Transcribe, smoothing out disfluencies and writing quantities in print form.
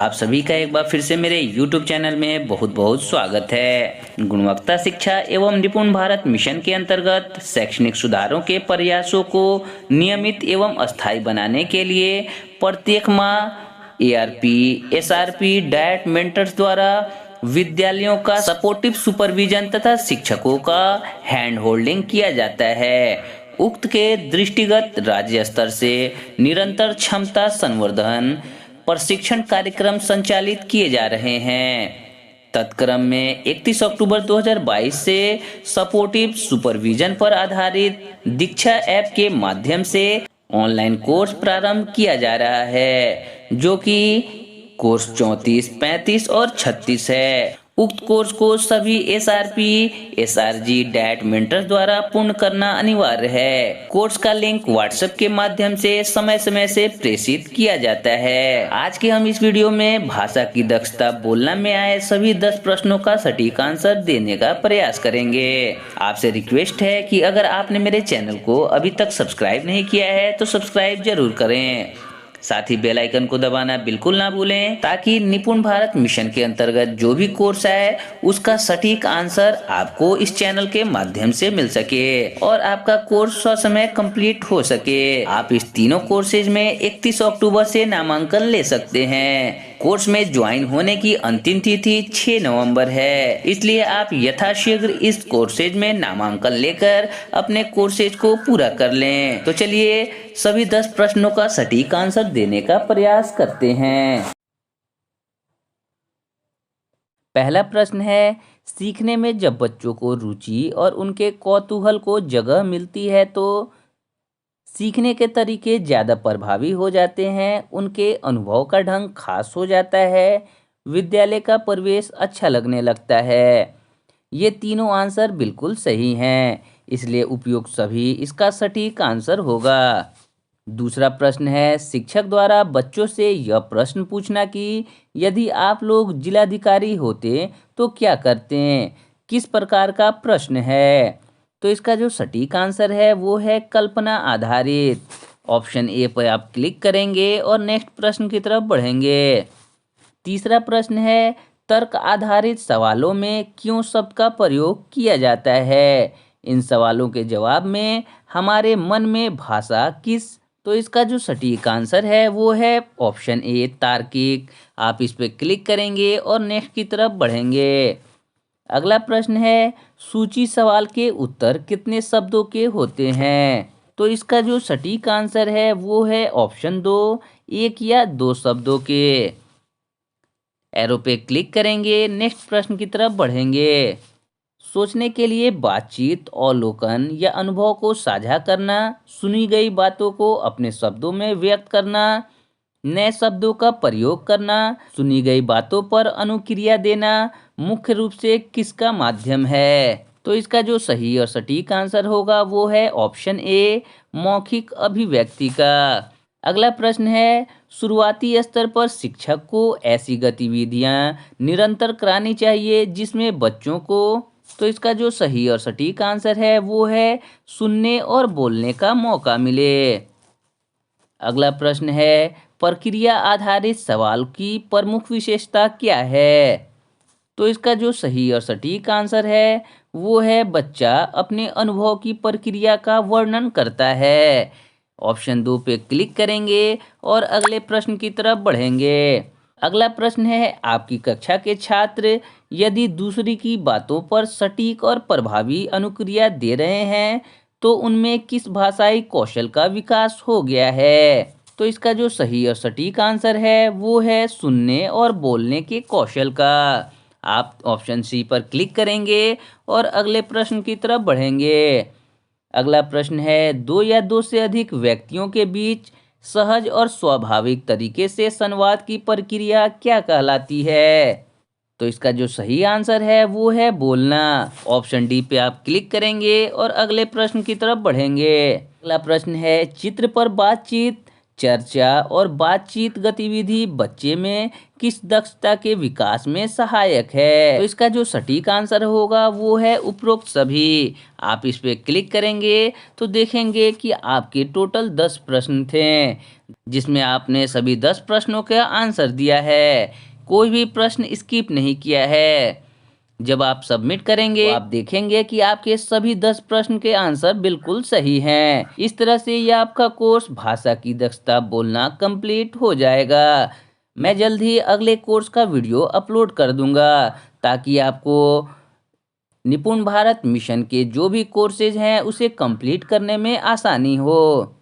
आप सभी का एक बार फिर से मेरे YouTube चैनल में बहुत बहुत स्वागत है। गुणवत्ता शिक्षा एवं निपुण भारत मिशन के अंतर्गत शैक्षणिक सुधारों के प्रयासों को नियमित एवं अस्थायी बनाने के लिए प्रत्येक माह ARP, SRP, डाइट मेंटर्स द्वारा विद्यालयों का सपोर्टिव सुपरविजन तथा शिक्षकों का हैंड होल्डिंग किया जाता है। उक्त के दृष्टिगत राज्य स्तर से निरंतर क्षमता संवर्धन प्रशिक्षण कार्यक्रम संचालित किए जा रहे हैं। तत्क्रम में 31 अक्टूबर 2022 से सपोर्टिव सुपरविजन पर आधारित दीक्षा ऐप के माध्यम से ऑनलाइन कोर्स प्रारंभ किया जा रहा है, जो कि कोर्स 34, 35 और 36 है। उक्त कोर्स को सभी SRP, SRG, डाइट मेंटर्स द्वारा पूर्ण करना अनिवार्य है। कोर्स का लिंक व्हाट्सएप के माध्यम से समय समय से प्रेषित किया जाता है। आज के हम इस वीडियो में भाषा की दक्षता बोलना में आए सभी 10 प्रश्नों का सटीक आंसर देने का प्रयास करेंगे। आपसे रिक्वेस्ट है कि अगर आपने मेरे चैनल को अभी तक सब्सक्राइब नहीं किया है तो सब्सक्राइब जरूर करें। साथ ही बेल आइकन को दबाना बिल्कुल ना भूलें, ताकि निपुण भारत मिशन के अंतर्गत जो भी कोर्स है उसका सटीक आंसर आपको इस चैनल के माध्यम से मिल सके और आपका कोर्स समय कंप्लीट हो सके। आप इस तीनों कोर्सेज में 31 अक्टूबर से नामांकन ले सकते हैं। कोर्स में ज्वाइन होने की अंतिम तिथि 6 नवंबर है, इसलिए आप यथाशीघ्र इस कोर्सेज में नामांकन लेकर अपने कोर्सेज को पूरा कर लें। तो चलिए सभी 10 प्रश्नों का सटीक आंसर देने का प्रयास करते हैं। पहला प्रश्न है, सीखने में जब बच्चों को रुचि और उनके कौतूहल को जगह मिलती है तो सीखने के तरीके ज़्यादा प्रभावी हो जाते हैं, उनके अनुभव का ढंग खास हो जाता है, विद्यालय का परिवेश अच्छा लगने लगता है। ये तीनों आंसर बिल्कुल सही हैं, इसलिए उपयुक्त सभी इसका सटीक आंसर होगा। दूसरा प्रश्न है, शिक्षक द्वारा बच्चों से यह प्रश्न पूछना कि यदि आप लोग जिलाधिकारी होते तो क्या करते? किस प्रकार का प्रश्न है? तो इसका जो सटीक आंसर है वो है कल्पना आधारित। ऑप्शन ए पर आप क्लिक करेंगे और नेक्स्ट प्रश्न की तरफ बढ़ेंगे। तीसरा प्रश्न है, तर्क आधारित सवालों में क्यों शब्द का प्रयोग किया जाता है? इन सवालों के जवाब में हमारे मन में भाषा किस? तो इसका जो सटीक आंसर है वो है ऑप्शन ए तार्किक। आप इस पर क्लिक करेंगे और नेक्स्ट की तरफ बढ़ेंगे। अगला प्रश्न है, सूची सवाल के उत्तर कितने शब्दों के होते हैं? तो इसका जो सटीक आंसर है वो है ऑप्शन 2, 1 या 2 शब्दों के। एरो पे क्लिक करेंगे, नेक्स्ट प्रश्न की तरफ बढ़ेंगे। सोचने के लिए बातचीत, अवलोकन या अनुभव को साझा करना, सुनी गई बातों को अपने शब्दों में व्यक्त करना, नए शब्दों का प्रयोग करना, सुनी गई बातों पर अनुक्रिया देना मुख्य रूप से किसका माध्यम है? तो इसका जो सही और सटीक आंसर होगा वो है ऑप्शन ए, मौखिक अभिव्यक्ति का। अगला प्रश्न है, शुरुआती स्तर पर शिक्षक को ऐसी गतिविधियां निरंतर करानी चाहिए जिसमें बच्चों को, तो इसका जो सही और सटीक आंसर है वो है सुनने और बोलने का मौका मिले। अगला प्रश्न है, प्रक्रिया आधारित सवाल की प्रमुख विशेषता क्या है? तो इसका जो सही और सटीक आंसर है वो है बच्चा अपने अनुभव की प्रक्रिया का वर्णन करता है। ऑप्शन 2 पे क्लिक करेंगे और अगले प्रश्न की तरफ बढ़ेंगे। अगला प्रश्न है, आपकी कक्षा के छात्र यदि दूसरी की बातों पर सटीक और प्रभावी अनुक्रिया दे रहे हैं तो उनमें किस भाषाई कौशल का विकास हो गया है? तो इसका जो सही और सटीक आंसर है वो है सुनने और बोलने के कौशल का। आप ऑप्शन सी पर क्लिक करेंगे और अगले प्रश्न की तरफ बढ़ेंगे। अगला प्रश्न है, 2 या 2 से अधिक व्यक्तियों के बीच सहज और स्वाभाविक तरीके से संवाद की प्रक्रिया क्या कहलाती है? तो इसका जो सही आंसर है वो है बोलना। ऑप्शन डी पे आप क्लिक करेंगे और अगले प्रश्न की तरफ बढ़ेंगे। अगला प्रश्न है, चित्र पर बातचीत चर्चा और बातचीत गतिविधि बच्चे में किस दक्षता के विकास में सहायक है? तो इसका जो सटीक आंसर होगा वो है उपरोक्त सभी। आप इस पे क्लिक करेंगे तो देखेंगे कि आपके टोटल 10 प्रश्न थे, जिसमें आपने सभी 10 प्रश्नों का आंसर दिया है, कोई भी प्रश्न स्किप नहीं किया है। जब आप सबमिट करेंगे तो आप देखेंगे कि आपके सभी 10 प्रश्न के आंसर बिल्कुल सही हैं। इस तरह से ये आपका कोर्स भाषा की दक्षता बोलना कंप्लीट हो जाएगा। मैं जल्द ही अगले कोर्स का वीडियो अपलोड कर दूंगा, ताकि आपको निपुण भारत मिशन के जो भी कोर्सेज हैं उसे कंप्लीट करने में आसानी हो।